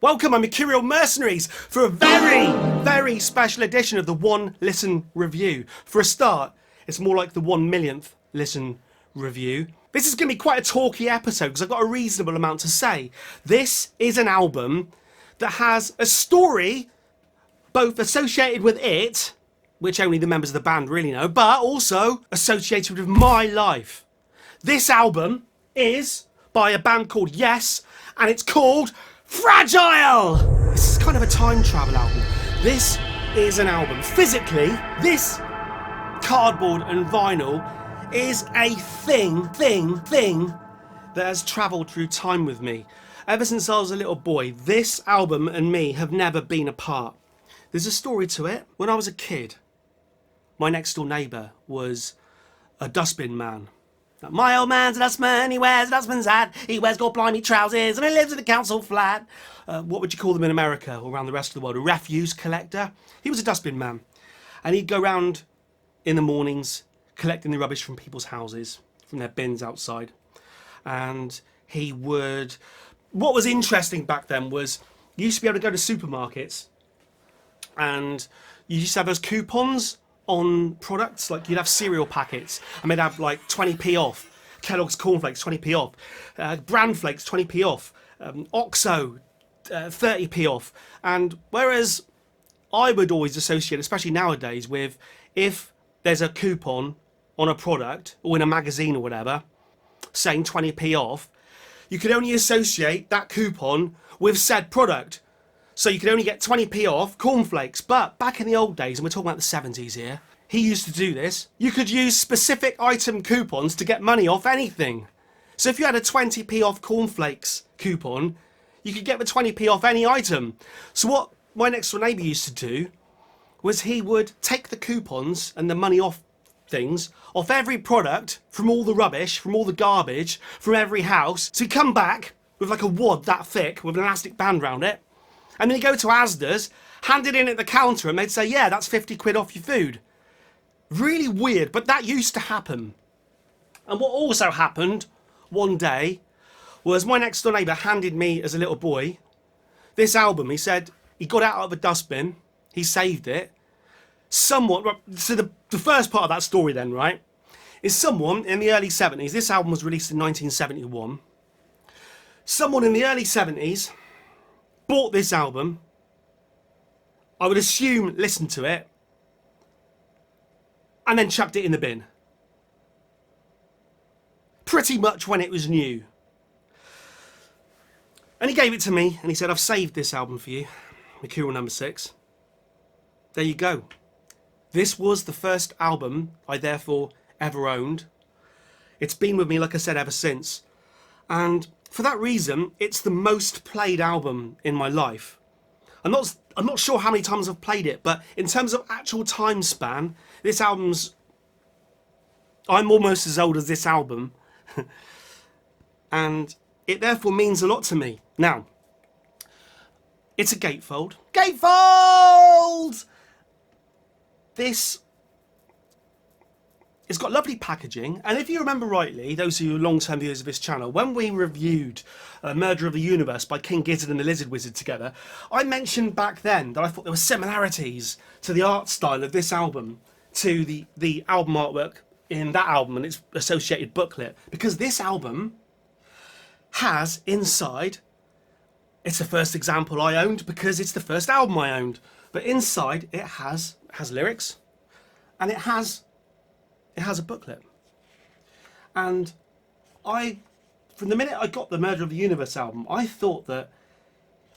Welcome, I'm Mercurial Mercenaries for a very, very special edition of the One Listen Review. For a start, it's more like the 1 millionth listen review. This is going to be quite a talky episode because I've got a reasonable amount to say. This is an album that has a story both associated with it, which only the members of the band really know, but also associated with my life. This album is by a band called Yes, and it's called Fragile! This is kind of a time travel album. This is an album. Physically, this cardboard and vinyl is a thing that has travelled through time with me. Ever since I was a little boy, this album and me have never been apart. There's a story to it. When I was a kid, my next door neighbour was a dustbin man. My old man's a dustman, he wears a dustman's hat, he wears gold blimey trousers, and he lives in a council flat. What would you call them in America or around the rest of the world? A refuse collector? He was a dustbin man. And he'd go round in the mornings collecting the rubbish from people's houses, from their bins outside. And he would... What was interesting back then was you used to be able to go to supermarkets and you used to have those coupons on products, like you'd have cereal packets and they'd have like 20p off, Kellogg's cornflakes 20p off, bran flakes 20p off, Oxo 30p off. And whereas I would always associate, especially nowadays, with if there's a coupon on a product or in a magazine or whatever saying 20p off, you could only associate that coupon with said product. So you could only get 20p off cornflakes. But back in the old days, and we're talking about the 70s here, he used to do this. You could use specific item coupons to get money off anything. So if you had a 20p off cornflakes coupon, you could get the 20p off any item. So what my next door neighbour used to do was he would take the coupons and the money off things off every product, from all the rubbish, from all the garbage, from every house. So he'd come back with like a wad that thick with an elastic band around it. And then you go to Asda's, hand it in at the counter, and they'd say, yeah, that's 50 quid off your food. Really weird, but that used to happen. And what also happened one day was my next door neighbour handed me, as a little boy, this album. He said he got it out of a dustbin, he saved it. Someone, so the first part of that story then, right, is someone in the early 70s, this album was released in 1971, someone in the early 70s bought this album, I would assume listened to it, and then chucked it in the bin. Pretty much when it was new. And he gave it to me, and he said, I've saved this album for you, Mercurial number 6. There you go. This was the first album I therefore ever owned. It's been with me, like I said, ever since. And for that reason, it's the most played album in my life. I'm not sure how many times I've played it, but in terms of actual time span, this album's... I'm almost as old as this album. And it therefore means a lot to me. Now, it's a gatefold. Gatefold! This... It's got lovely packaging, and if you remember rightly, those of you long-term viewers of this channel, when we reviewed Murder of the Universe by King Gizzard and the Lizard Wizard together, I mentioned back then that I thought there were similarities to the art style of this album to the album artwork in that album and its associated booklet, because this album has inside, it's the first example I owned because it's the first album I owned, but inside it has lyrics, and it has a booklet. And from the minute I got the Murder of the Universe album, I thought that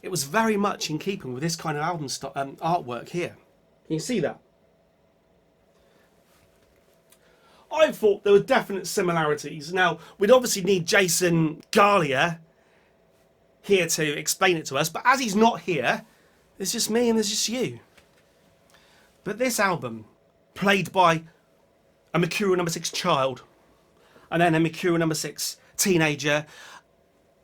it was very much in keeping with this kind of album artwork here. Can you see that? I thought there were definite similarities. Now, we'd obviously need Jason Garlia here to explain it to us, but as he's not here, there's just me and there's just you. But this album, played by a Mercurial number 6 child, and then a Mercurial number 6 teenager,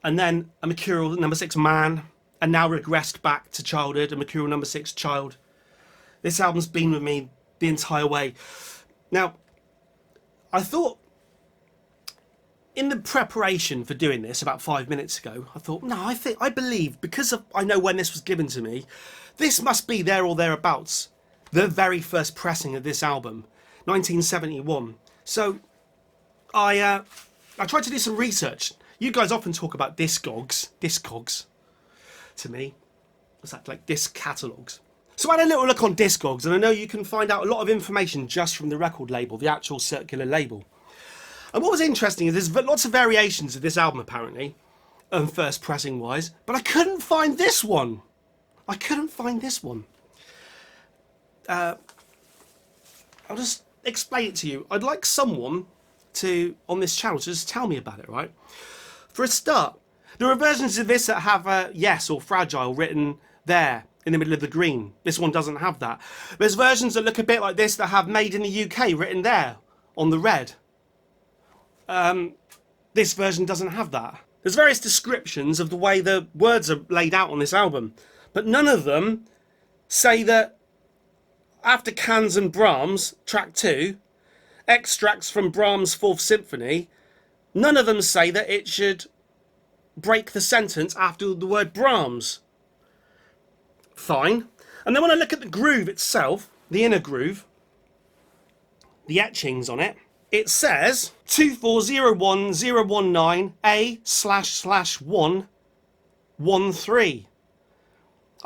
and then a Mercurial number 6 man, and now regressed back to childhood, a Mercurial number 6 child. This album's been with me the entire way. Now, I thought in the preparation for doing this about 5 minutes ago, I thought, no, I believe, because I know when this was given to me, this must be there or thereabouts. The very first pressing of this album, 1971. So I tried to do some research. You guys often talk about Discogs to me. What's that, like disc catalogues? So I had a little look on Discogs, and I know you can find out a lot of information just from the record label, the actual circular label. And what was interesting is there's lots of variations of this album apparently, first pressing wise, but I couldn't find this one. I'll just explain it to you. I'd like someone to, on this channel, to just tell me about it, right? For a start, there are versions of this that have yes or fragile written there in the middle of the green. This one doesn't have that. There's versions that look a bit like this that have made in the UK written there on the red. This version doesn't have that. There's various descriptions of the way the words are laid out on this album, but none of them say that after Cans and Brahms, track 2, extracts from Brahms' 4th Symphony, none of them say that it should break the sentence after the word Brahms. Fine. And then when I look at the groove itself, the inner groove, the etchings on it, it says 2401019A//113.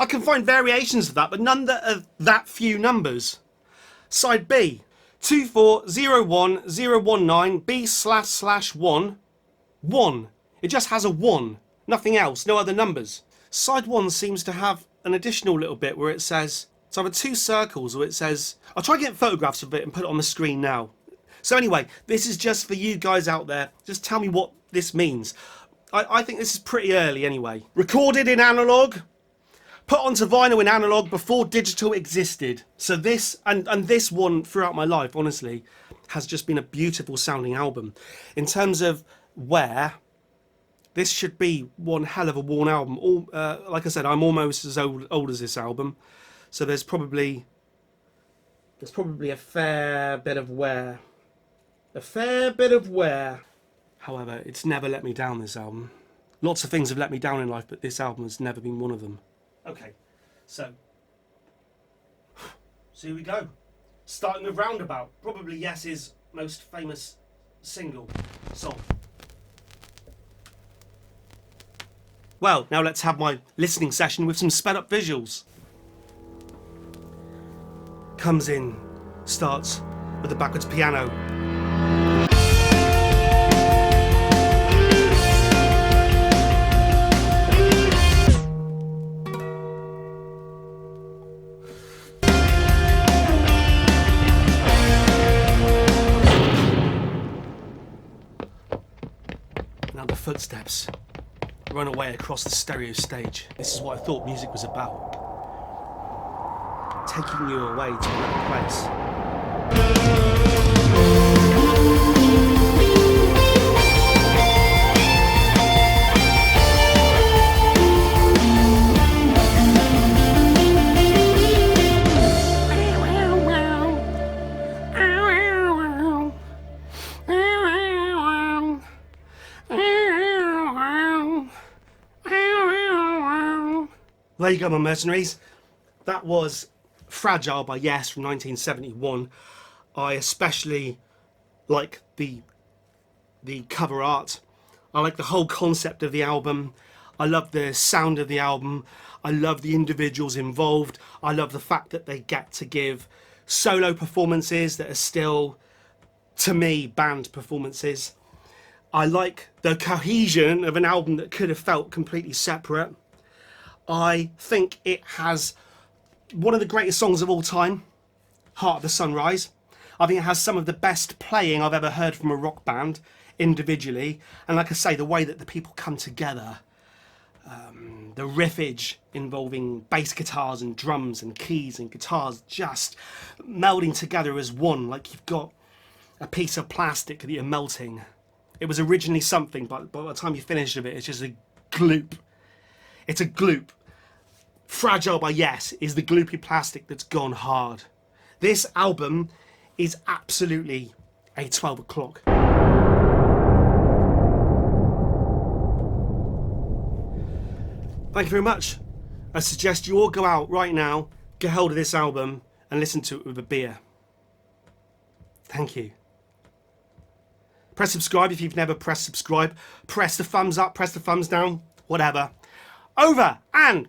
I can find variations of that, but none that are that few numbers. Side B, 2401019B//1, It just has a 1, nothing else, no other numbers. Side 1 seems to have an additional little bit where it says, it's either 2 circles or it says, I'll try and get photographs of it and put it on the screen now. So anyway, this is just for you guys out there. Just tell me what this means. I think this is pretty early anyway. Recorded in analog, put onto vinyl in analog before digital existed. So this, and this one throughout my life, honestly, has just been a beautiful sounding album. In terms of wear, this should be one hell of a worn album. Like I said, I'm almost as old as this album. So there's probably a fair bit of wear. However, it's never let me down, this album. Lots of things have let me down in life, but this album has never been one of them. Okay, so here we go. Starting with Roundabout, probably Yes's most famous single song. Well, now let's have my listening session with some sped up visuals. Comes in, starts with the backwards piano. Now the footsteps run away across the stereo stage. This is what I thought music was about. Taking you away to another place. There you go, my mercenaries. That was Fragile by Yes from 1971. I especially like the cover art. I like the whole concept of the album. I love the sound of the album. I love the individuals involved. I love the fact that they get to give solo performances that are still, to me, band performances. I like the cohesion of an album that could have felt completely separate. I think it has one of the greatest songs of all time, Heart of the Sunrise. I think it has some of the best playing I've ever heard from a rock band individually. And like I say, the way that the people come together, the riffage involving bass guitars and drums and keys and guitars just melding together as one, like you've got a piece of plastic that you're melting. It was originally something, but by the time you finish with it, it's just a gloop. It's a gloop. Fragile by Yes is the gloopy plastic that's gone hard. This album is absolutely a 12 o'clock. Thank you very much. I suggest you all go out right now, get hold of this album, and listen to it with a beer. Thank you. Press subscribe if you've never pressed subscribe. Press the thumbs up, press the thumbs down, whatever. Over and